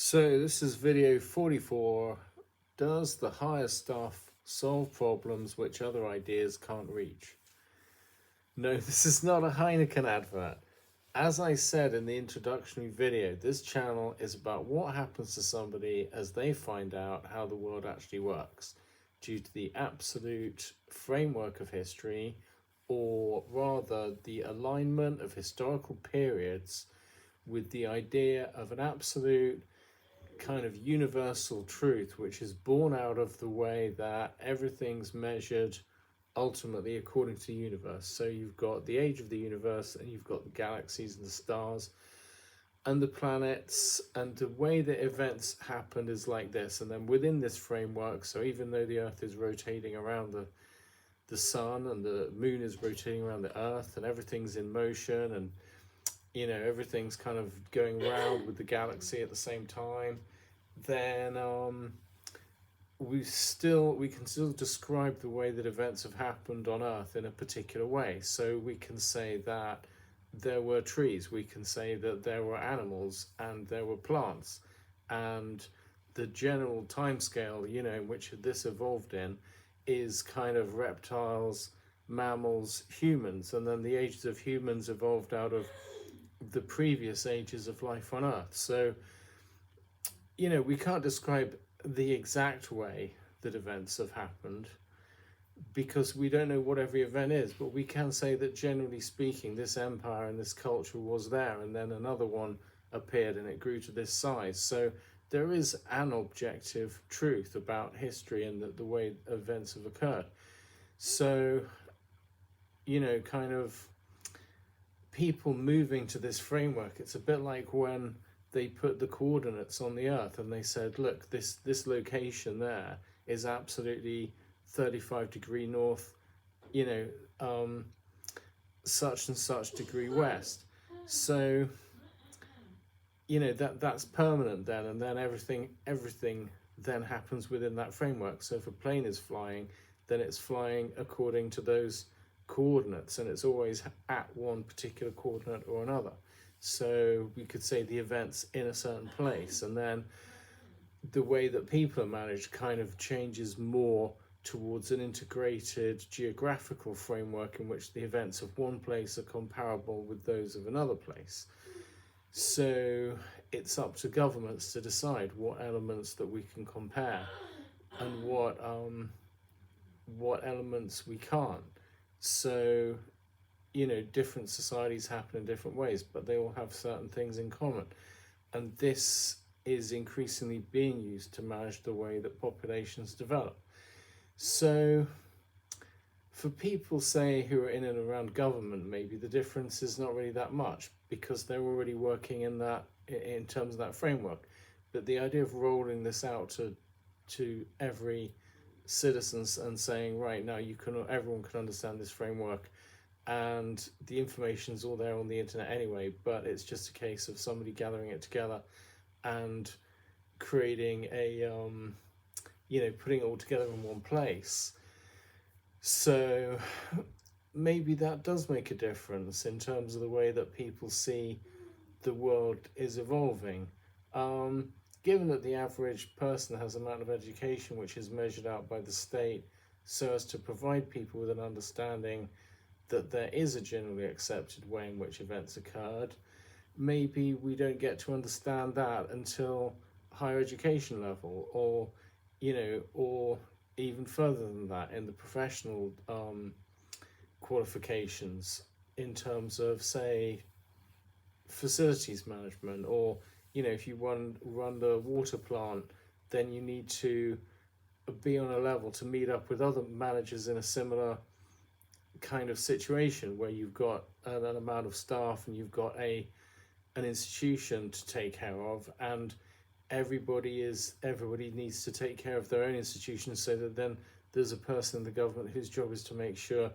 So this is video 44. Does the higher stuff solve problems which other ideas can't reach? No, this is not a Heineken advert. As I said in the introductory video, this channel is about what happens to somebody as they find out how the world actually works due to the absolute framework of history, or rather the alignment of historical periods with the idea of an absolute kind of universal truth, which is born out of the way that everything's measured ultimately according to the universe. So you've got the age of the universe, and you've got the galaxies and the stars and the planets, and the way that events happened is like this. And then within this framework, so even though the earth is rotating around the sun, and the moon is rotating around the earth, and everything's in motion, and everything's kind of going around with the galaxy at the same time, then we can still describe the way that events have happened on Earth in a particular way. So we can say that there were trees, we can say that there were animals, and there were plants, and the general timescale, in which this evolved in, is kind of reptiles, mammals, humans, and then the ages of humans evolved out of the previous ages of life on Earth. So we can't describe the exact way that events have happened because we don't know what every event is, but we can say that generally speaking, this empire and this culture was there, and then another one appeared and it grew to this size. So there is an objective truth about history and the way events have occurred. So, kind of people moving to this framework, it's a bit like when they put the coordinates on the earth and they said, look, this location there is absolutely 35 degree north, such and such degree west. So that's permanent then, and then everything then happens within that framework. So if a plane is flying, then it's flying according to those coordinates, and it's always at one particular coordinate or another. So we could say the events in a certain place, and then the way that people are managed kind of changes more towards an integrated geographical framework in which the events of one place are comparable with those of another place. So it's up to governments to decide what elements that we can compare and what elements we can't. So different societies happen in different ways, but they all have certain things in common. And this is increasingly being used to manage the way that populations develop. So for people, say, who are in and around government, maybe the difference is not really that much because they're already working in terms of that framework. But the idea of rolling this out to every citizen and saying, right, now everyone can understand this framework, and the information's all there on the internet anyway, but it's just a case of somebody gathering it together and creating putting it all together in one place. So maybe that does make a difference in terms of the way that people see the world is evolving. Given that the average person has an amount of education which is measured out by the state so as to provide people with an understanding that there is a generally accepted way in which events occurred, maybe we don't get to understand that until higher education level, or even further than that in the professional qualifications in terms of, say, facilities management, or if you run the water plant, then you need to be on a level to meet up with other managers in a similar kind of situation where you've got an amount of staff and you've got an institution to take care of, and everybody needs to take care of their own institution, so that then there's a person in the government whose job is to make sure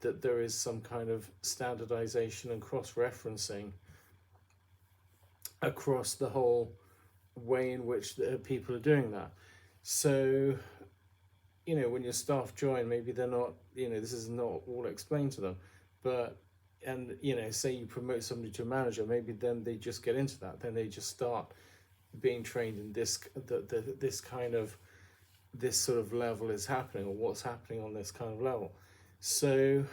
that there is some kind of standardization and cross-referencing across the whole way in which people are doing that. So when your staff join, maybe they're not, this is not all explained to them, but, and say you promote somebody to a manager, maybe then they just get into that, then they just start being trained in this kind of this sort of level is happening, or what's happening on this kind of level. So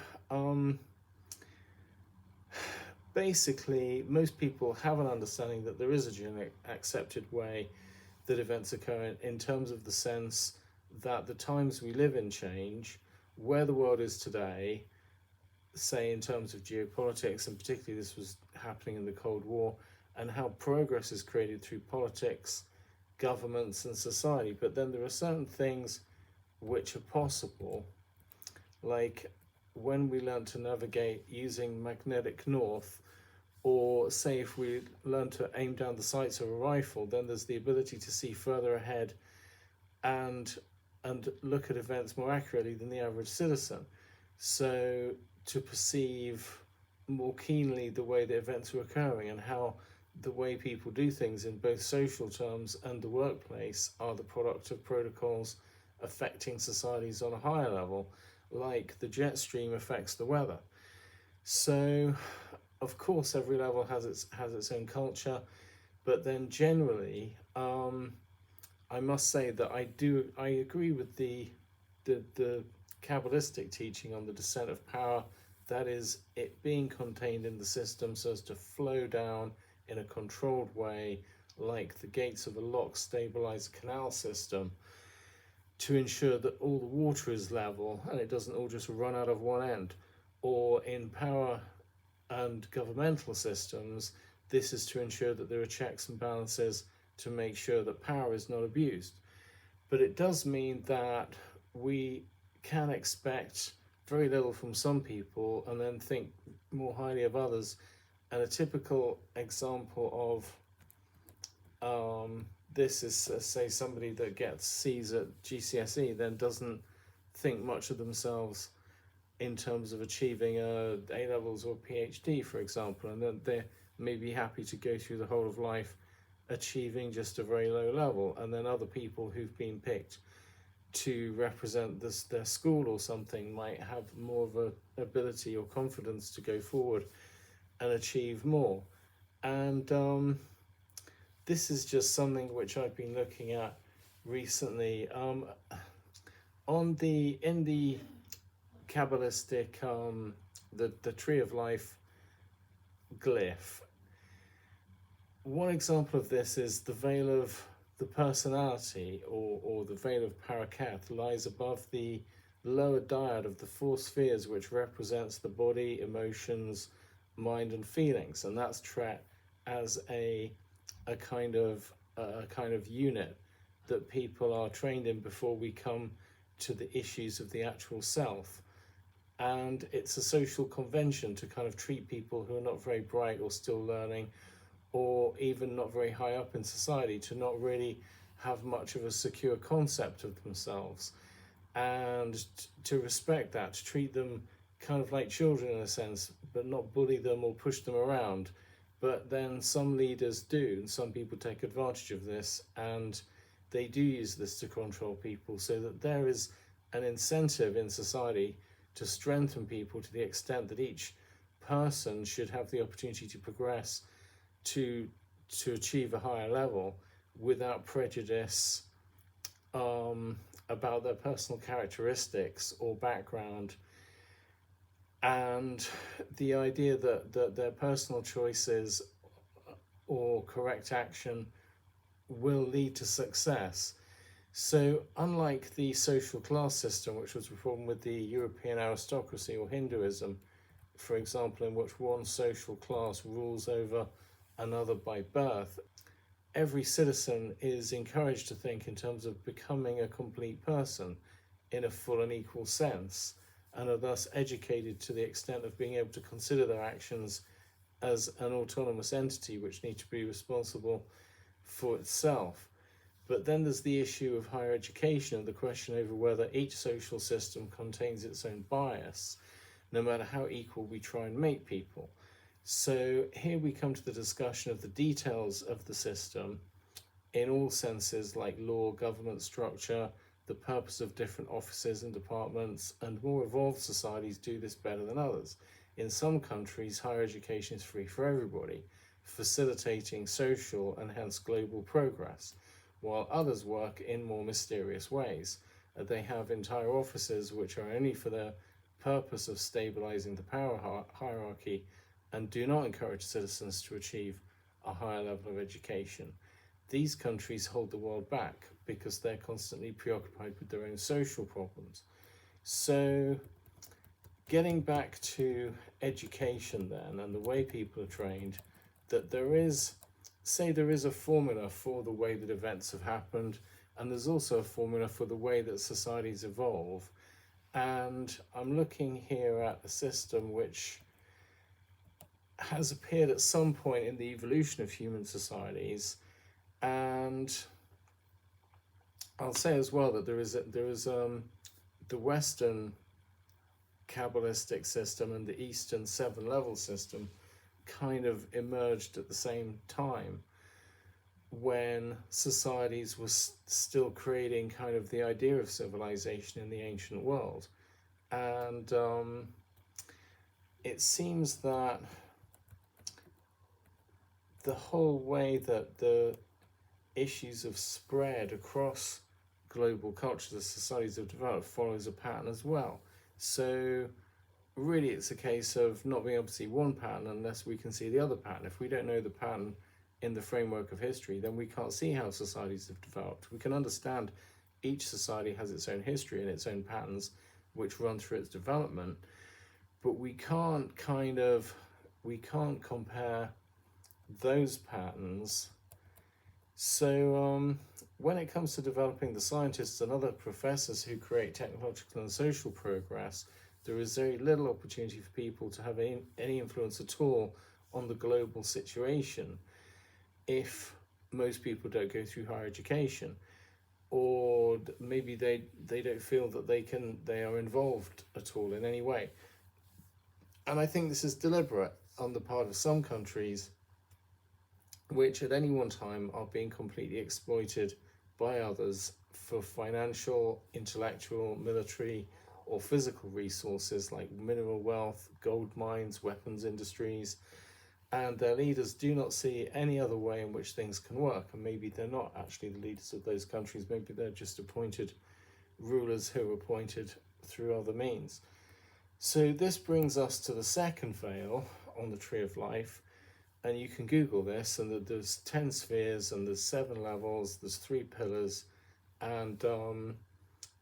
basically, most people have an understanding that there is a generally accepted way that events occur in terms of the sense that the times we live in change, where the world is today, say in terms of geopolitics, and particularly this was happening in the Cold War, and how progress is created through politics, governments, and society. But then there are certain things which are possible, like when we learn to navigate using magnetic north, or say if we learn to aim down the sights of a rifle, then there's the ability to see further ahead and look at events more accurately than the average citizen. So to perceive more keenly the way the events are occurring, and how the way people do things in both social terms and the workplace are the product of protocols affecting societies on a higher level, like the jet stream affects the weather. So of course every level has its own culture, but then generally I must say that I agree with the Kabbalistic teaching on the descent of power, that is, it being contained in the system so as to flow down in a controlled way, like the gates of a lock stabilized canal system, to ensure that all the water is level and it doesn't all just run out of one end. Or in power and governmental systems, this is to ensure that there are checks and balances to make sure that power is not abused. But it does mean that we can expect very little from some people and then think more highly of others. And a typical example of this is, say, somebody that gets C's at GCSE then doesn't think much of themselves in terms of achieving A levels or PhD, for example, and then they may be happy to go through the whole of life achieving just a very low level. And then other people who've been picked to represent their school or something might have more of an ability or confidence to go forward and achieve more. And this is just something which I've been looking at recently. In the Kabbalistic, the Tree of Life glyph, one example of this is the veil of the personality, or the veil of Paraketh, lies above the lower dyad of the four spheres, which represents the body, emotions, mind, and feelings, and that's treated as a kind of unit that people are trained in before we come to the issues of the actual self. And it's a social convention to kind of treat people who are not very bright or still learning, or even not very high up in society, to not really have much of a secure concept of themselves, and to respect that, to treat them kind of like children in a sense, but not bully them or push them around. But then some leaders do, and some people take advantage of this, and they do use this to control people, so that there is an incentive in society to strengthen people to the extent that each person should have the opportunity to progress to achieve a higher level without prejudice about their personal characteristics or background. And the idea that their personal choices or correct action will lead to success. So unlike the social class system, which was reformed with the European aristocracy or Hinduism, for example, in which one social class rules over another by birth, every citizen is encouraged to think in terms of becoming a complete person in a full and equal sense, and are thus educated to the extent of being able to consider their actions as an autonomous entity which needs to be responsible for itself. But then there's the issue of higher education and the question over whether each social system contains its own bias, no matter how equal we try and make people. So here we come to the discussion of the details of the system in all senses, like law, government structure, the purpose of different offices and departments, and more evolved societies do this better than others. In some countries, higher education is free for everybody. facilitating social and hence global progress, while others work in more mysterious ways. They have entire offices which are only for the purpose of stabilizing the power hierarchy and do not encourage citizens to achieve a higher level of education. These countries hold the world back because they're constantly preoccupied with their own social problems. So, getting back to education then and the way people are trained, that there is, say, there is a formula for the way that events have happened, and there's also a formula for the way that societies evolve. And I'm looking here at a system which has appeared at some point in the evolution of human societies, and I'll say as well that there is the Western Kabbalistic system and the Eastern seven level system kind of emerged at the same time when societies were still creating kind of the idea of civilization in the ancient world. And it seems that the whole way that the issues of spread across global cultures as societies have developed follows a pattern as well. So really it's a case of not being able to see one pattern unless we can see the other pattern. If we don't know the pattern in the framework of history, then we can't see how societies have developed. We can understand each society has its own history and its own patterns which run through its development, but we can't compare those patterns. So when it comes to developing the scientists and other professors who create technological and social progress, there is very little opportunity for people to have any influence at all on the global situation if most people don't go through higher education, or maybe they don't feel that they are involved at all in any way. And I think this is deliberate on the part of some countries which at any one time are being completely exploited by others for financial, intellectual, military, or physical resources like mineral wealth, gold mines, weapons industries, and their leaders do not see any other way in which things can work. And maybe they're not actually the leaders of those countries, maybe they're just appointed rulers who are appointed through other means. So this brings us to the second veil on the Tree of Life, and you can Google this, and there's 10 spheres, and there's 7 levels, there's 3 pillars, and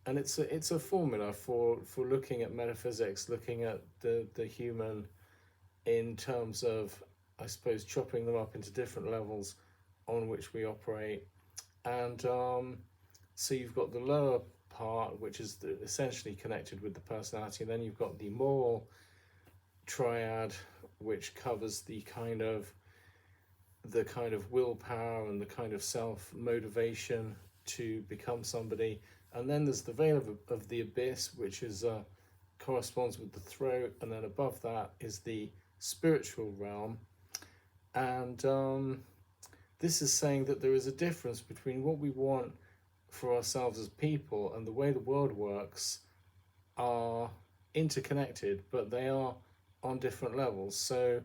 it's a formula for looking at metaphysics, looking at the human in terms of, I suppose, chopping them up into different levels on which we operate. And so you've got the lower part, which is essentially connected with the personality, and then you've got the moral triad, which covers the kind of willpower and the kind of self-motivation to become somebody. And then there's the veil of the abyss, which is corresponds with the throat, and then above that is the spiritual realm. And this is saying that there is a difference between what we want for ourselves as people and the way the world works are interconnected, but they are on different levels. So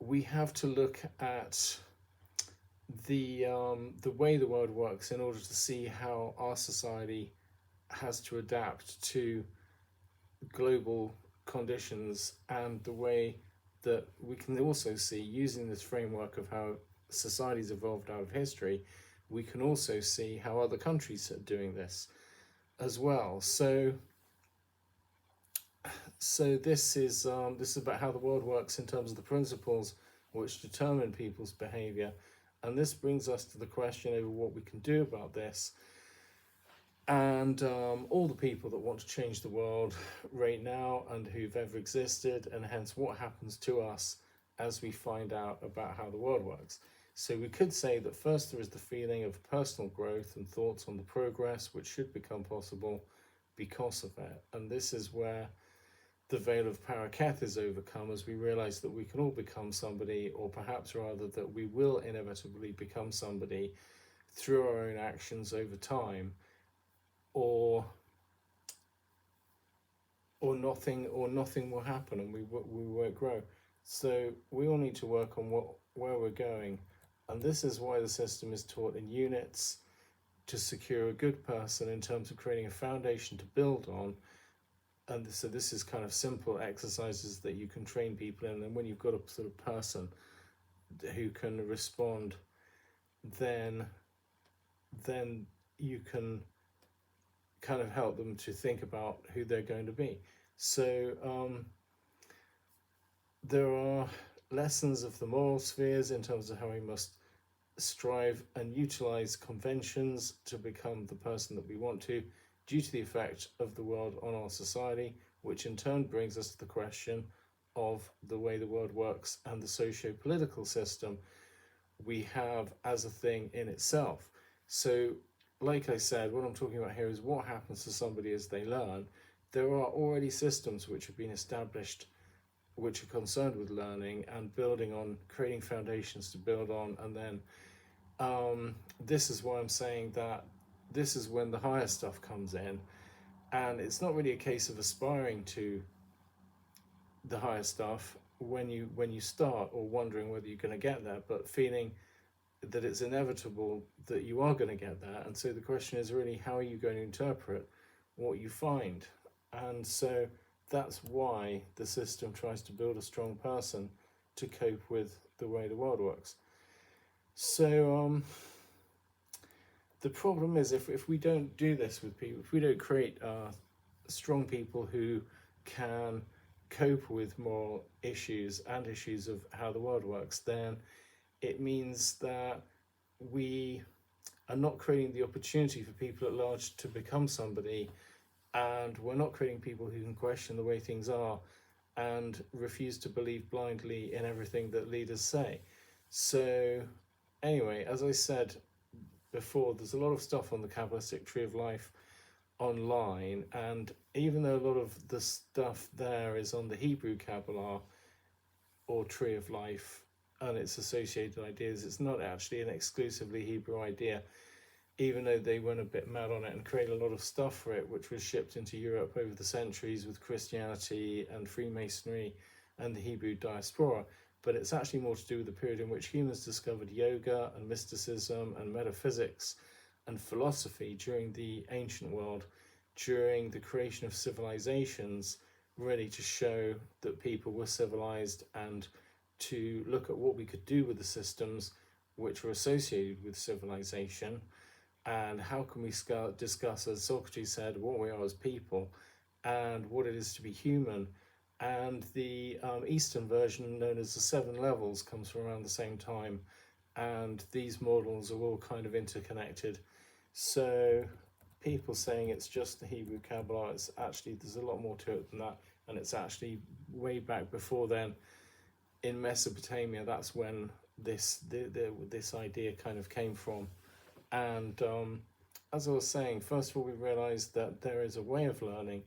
we have to look at the way the world works in order to see how our society has to adapt to global conditions, and the way that we can also see, using this framework of how societies evolved out of history, we can also see how other countries are doing this as well. So this is about how the world works in terms of the principles which determine people's behavior, and this brings us to the question over what we can do about this. And all the people that want to change the world right now and who've ever existed, and hence what happens to us as we find out about how the world works. So we could say that first there is the feeling of personal growth and thoughts on the progress which should become possible because of it. And this is where the veil of Paraketh is overcome, as we realize that we can all become somebody, or perhaps rather that we will inevitably become somebody through our own actions over time, or nothing will happen, and we won't grow. So we all need to work on what where we're going. And this is why the system is taught in units to secure a good person in terms of creating a foundation to build on. And so this is kind of simple exercises that you can train people in. And when you've got a sort of person who can respond, then you can kind of help them to think about who they're going to be. So there are lessons of the moral spheres in terms of how we must strive and utilize conventions to become the person that we want to, due to the effect of the world on our society, which in turn brings us to the question of the way the world works and the socio-political system we have as a thing in itself. So, like I said, what I'm talking about here is what happens to somebody as they learn. There are already systems which have been established which are concerned with learning and building on, creating foundations to build on, and then this is why I'm saying that this is when the higher stuff comes in, and it's not really a case of aspiring to the higher stuff when you start, or wondering whether you're going to get there, but feeling that it's inevitable that you are going to get there. And so the question is really, how are you going to interpret what you find? And so that's why the system tries to build a strong person to cope with the way the world works. So the problem is, if we don't do this with people, if we don't create strong people who can cope with moral issues and issues of how the world works, then it means that we are not creating the opportunity for people at large to become somebody, and we're not creating people who can question the way things are and refuse to believe blindly in everything that leaders say. So anyway, as I said before, there's a lot of stuff on the Kabbalistic Tree of Life online, and even though a lot of the stuff there is on the Hebrew Kabbalah or Tree of Life and its associated ideas, it's not actually an exclusively Hebrew idea, even though they went a bit mad on it and created a lot of stuff for it, which was shipped into Europe over the centuries with Christianity and Freemasonry and the Hebrew diaspora. But it's actually more to do with the period in which humans discovered yoga and mysticism and metaphysics and philosophy during the ancient world, during the creation of civilizations, really to show that people were civilized, and to look at what we could do with the systems which were associated with civilization, and how can we discuss, as Socrates said, what we are as people and what it is to be human. And the Eastern version, known as the 7 levels, comes from around the same time, and these models are all kind of interconnected. So people saying it's just the Hebrew Kabbalah, it's actually, there's a lot more to it than that, and it's actually way back before then in Mesopotamia. That's when this idea kind of came from. And as I was saying, first of all, we realized that there is a way of learning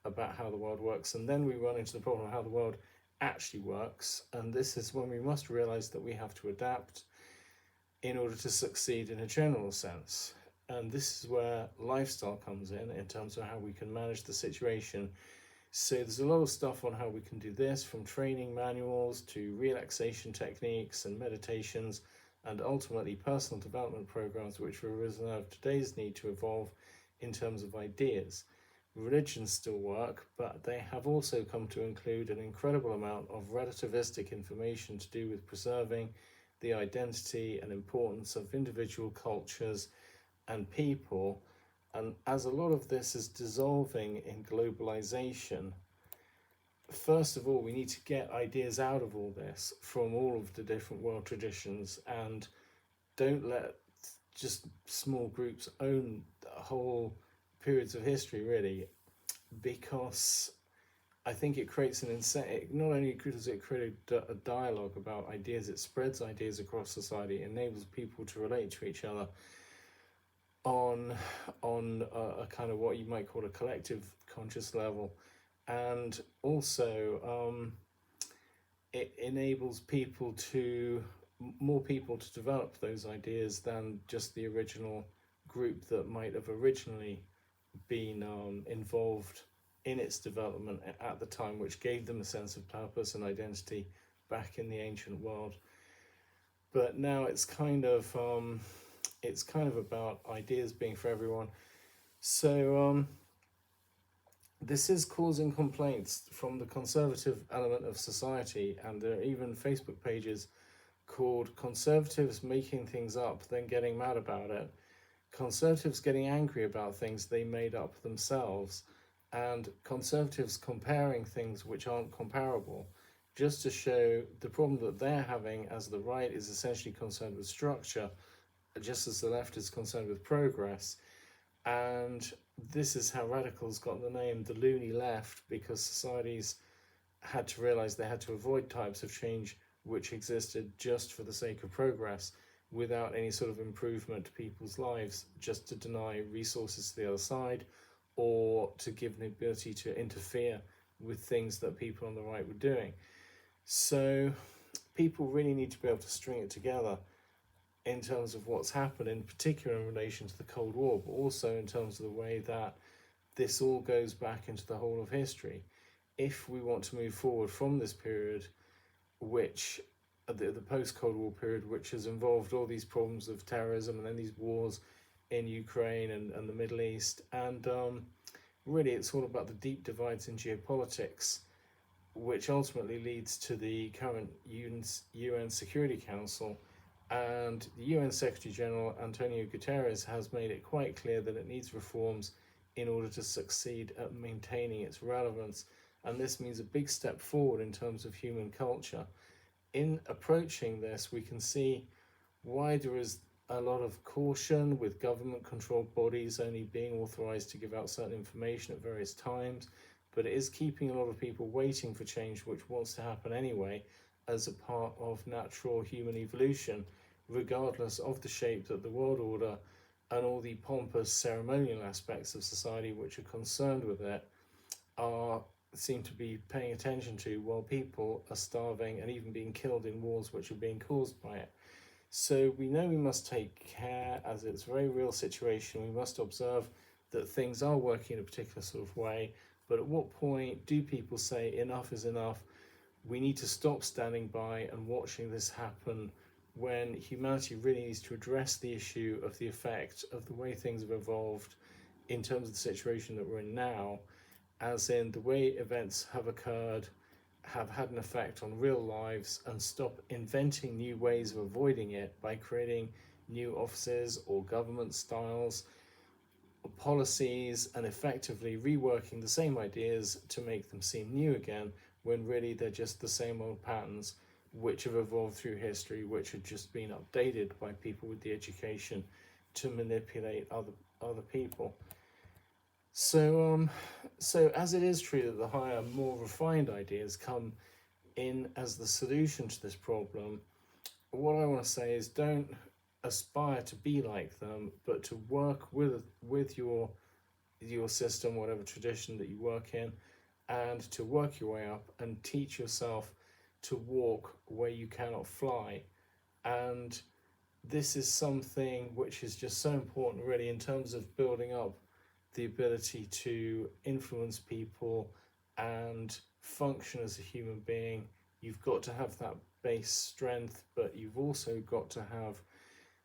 about how the world works, and then we run into the problem of how the world actually works. And this is when we must realize that we have to adapt in order to succeed in a general sense. And this is where lifestyle comes in terms of how we can manage the situation. So there's a lot of stuff on how we can do this, from training manuals to relaxation techniques and meditations, and ultimately personal development programs, which were arisen out of today's need to evolve in terms of ideas. Religions still work, but they have also come to include an incredible amount of relativistic information to do with preserving the identity and importance of individual cultures and people. And as a lot of this is dissolving in globalization, first of all, we need to get ideas out of all this from all of the different world traditions, and don't let just small groups own whole periods of history, really, because I think it creates an incentive. Not only does it create a dialogue about ideas, it spreads ideas across society, enables people to relate to each other on a kind of what you might call a collective conscious level. And also it enables more people to develop those ideas than just the original group that might have originally been involved in its development at the time, which gave them a sense of purpose and identity back in the ancient world. but now it's kind of about ideas being for everyone. So this is causing complaints from the conservative element of society, and there are even Facebook pages called "Conservatives Making Things Up, Then Getting Mad About It." Conservatives getting angry about things they made up themselves, and conservatives comparing things which aren't comparable, just to show the problem that they're having, as the right is essentially concerned with structure, just as the left is concerned with progress. And this is how radicals got the name the loony left, because societies had to realize they had to avoid types of change which existed just for the sake of progress without any sort of improvement to people's lives, just to deny resources to the other side or to give the ability to interfere with things that people on the right were doing. So people really need to be able to string it together in terms of what's happened, in particular in relation to the Cold War, but also in terms of the way that this all goes back into the whole of history. If we want to move forward from this period, which the post-Cold War period, which has involved all these problems of terrorism and then these wars in Ukraine and the Middle East, and really it's all about the deep divides in geopolitics, which ultimately leads to the current UN Security Council. And the UN Secretary General Antonio Guterres has made it quite clear that it needs reforms in order to succeed at maintaining its relevance. And this means a big step forward in terms of human culture. In approaching this, we can see why there is a lot of caution with government controlled bodies only being authorized to give out certain information at various times, but it is keeping a lot of people waiting for change which wants to happen anyway as a part of natural human evolution, regardless of the shape that the world order and all the pompous ceremonial aspects of society which are concerned with it are seem to be paying attention to, while people are starving and even being killed in wars which are being caused by it. So we know we must take care, as it's a very real situation. We must observe that things are working in a particular sort of way, but at what point do people say enough is enough? We need to stop standing by and watching this happen, when humanity really needs to address the issue of the effect of the way things have evolved in terms of the situation that we're in now, as in the way events have occurred have had an effect on real lives, and stop inventing new ways of avoiding it by creating new offices or government styles or policies and effectively reworking the same ideas to make them seem new again, when really they're just the same old patterns which have evolved through history, which have just been updated by people with the education to manipulate other people. So as it is true that the higher, more refined ideas come in as the solution to this problem, what I want to say is don't aspire to be like them, but to work with your system, whatever tradition that you work in, and to work your way up and teach yourself to walk where you cannot fly. And this is something which is just so important, really, in terms of building up the ability to influence people and function as a human being. You've got to have that base strength, but you've also got to have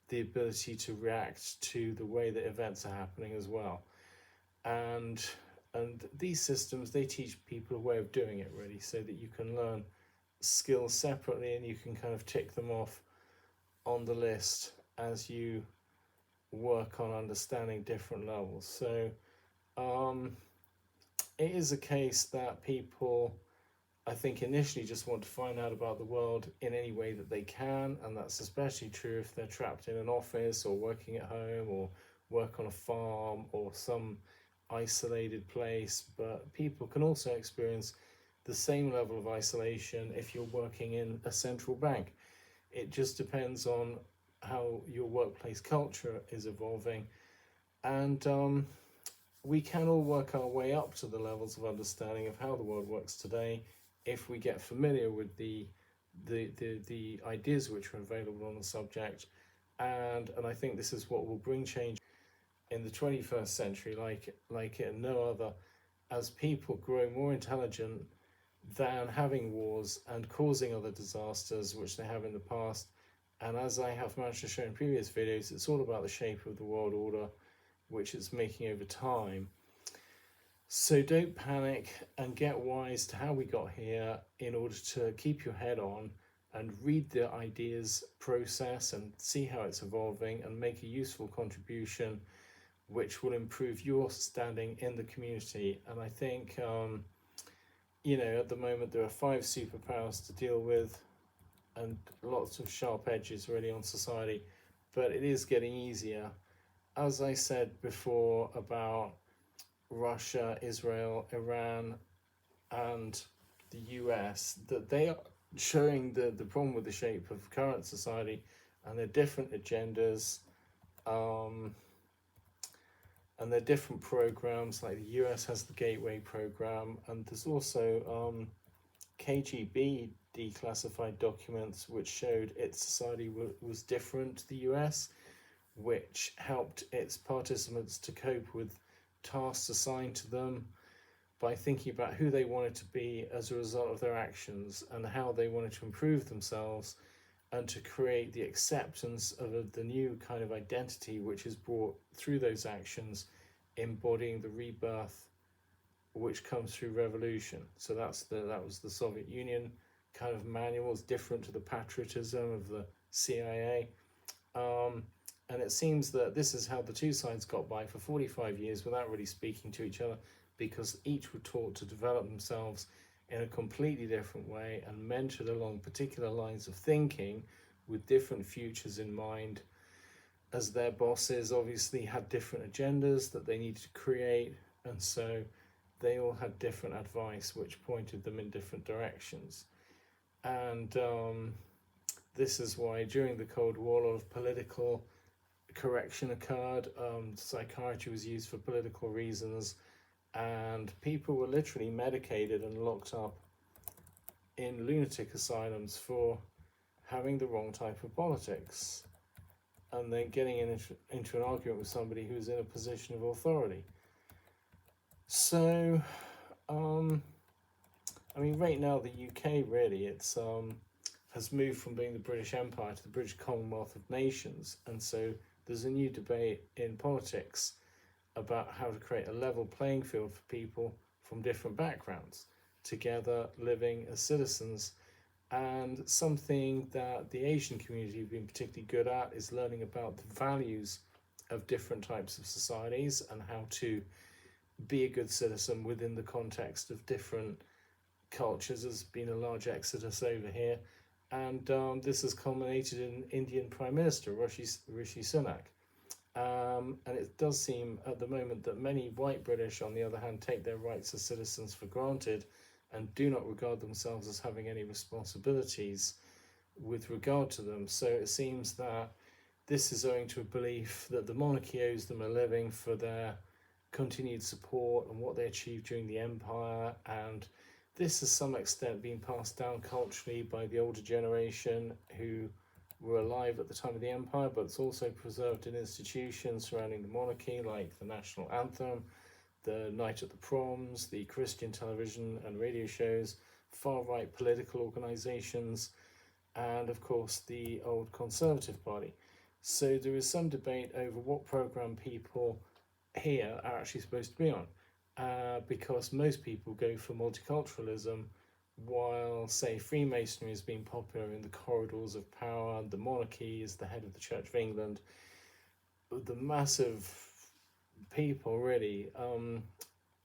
the ability to react to the way that events are happening as well. And these systems, they teach people a way of doing it, really, so that you can learn skills separately and you can kind of tick them off on the list as you work on understanding different levels. So it is a case that people, I think, initially just want to find out about the world in any way that they can, and that's especially true if they're trapped in an office or working at home or work on a farm or some isolated place. But people can also experience the same level of isolation if you're working in a central bank. It just depends on how your workplace culture is evolving, and we can all work our way up to the levels of understanding of how the world works today if we get familiar with the ideas which are available on the subject. And I think this is what will bring change in the 21st century, like in no other, as people grow more intelligent than having wars and causing other disasters which they have in the past, And as I have managed to show in previous videos, it's all about the shape of the world order, which it's making over time. So don't panic and get wise to how we got here in order to keep your head on and read the ideas process and see how it's evolving and make a useful contribution which will improve your standing in the community. And I think, at the moment there are 5 superpowers to deal with and lots of sharp edges really on society, but it is getting easier. As I said before about Russia, Israel, Iran, and the US, that they are showing the problem with the shape of current society and their different agendas, and their different programs. Like the US has the Gateway program, and there's also KGB declassified documents which showed its society was different to the US, which helped its participants to cope with tasks assigned to them by thinking about who they wanted to be as a result of their actions and how they wanted to improve themselves, and to create the acceptance of the new kind of identity which is brought through those actions, embodying the rebirth which comes through revolution. So that was the Soviet Union kind of manuals, different to the patriotism of the CIA. And it seems that this is how the two sides got by for 45 years without really speaking to each other, because each were taught to develop themselves in a completely different way and mentored along particular lines of thinking with different futures in mind, as their bosses obviously had different agendas that they needed to create, and so they all had different advice which pointed them in different directions. And this is why during the Cold War a lot of political correction occurred. Psychiatry was used for political reasons, and people were literally medicated and locked up in lunatic asylums for having the wrong type of politics and then getting into an argument with somebody who's in a position of authority. So, right now the UK really, it's has moved from being the British Empire to the British Commonwealth of Nations, and so there's a new debate in politics about how to create a level playing field for people from different backgrounds together living as citizens. And something that the Asian community have been particularly good at is learning about the values of different types of societies and how to be a good citizen within the context of different cultures. There's been a large exodus over here, and this has culminated in Indian Prime Minister Rishi Sunak. And it does seem at the moment that many white British, on the other hand, take their rights as citizens for granted and do not regard themselves as having any responsibilities with regard to them. So it seems that this is owing to a belief that the monarchy owes them a living for their continued support and what they achieved during the empire, and this has some extent been passed down culturally by the older generation who were alive at the time of the empire, but it's also preserved in institutions surrounding the monarchy, like the national anthem, the night at the proms, the Christian television and radio shows, far-right political organisations, and of course the old Conservative Party. So there is some debate over what programme people here are actually supposed to be on, because most people go for multiculturalism, while, say, Freemasonry has been popular in the corridors of power, the monarchy is the head of the Church of England. The massive people, really,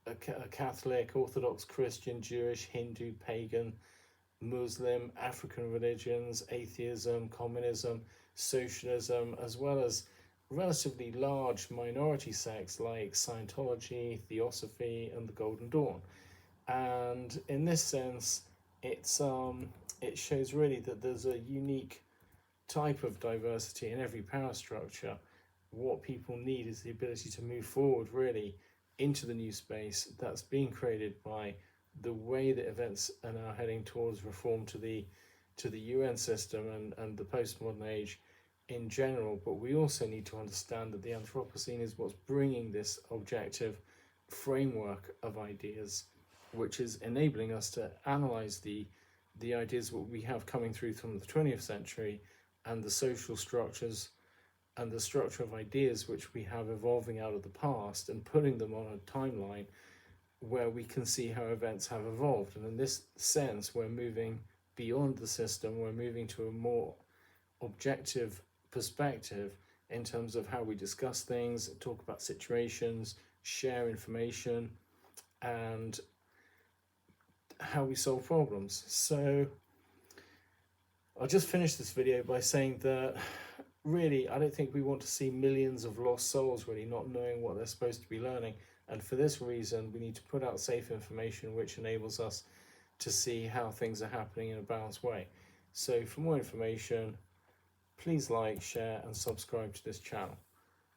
a Catholic, Orthodox, Christian, Jewish, Hindu, pagan, Muslim, African religions, atheism, communism, socialism, as well as relatively large minority sects like Scientology, Theosophy, and the Golden Dawn. And in this sense, it shows really that there's a unique type of diversity in every power structure. What people need is the ability to move forward really into the new space that's being created by the way that events are now heading towards reform to the UN system and the postmodern age in general. But we also need to understand that the Anthropocene is what's bringing this objective framework of ideas, which is enabling us to analyze the ideas what we have coming through from the 20th century and the social structures and the structure of ideas which we have evolving out of the past, and putting them on a timeline where we can see how events have evolved. And in this sense, we're moving beyond the system, we're moving to a more objective perspective in terms of how we discuss things, talk about situations, share information, and how we solve problems. So I'll just finish this video by saying that really, I don't think we want to see millions of lost souls really not knowing what they're supposed to be learning. And for this reason, we need to put out safe information which enables us to see how things are happening in a balanced way. So for more information, please like, share, and subscribe to this channel.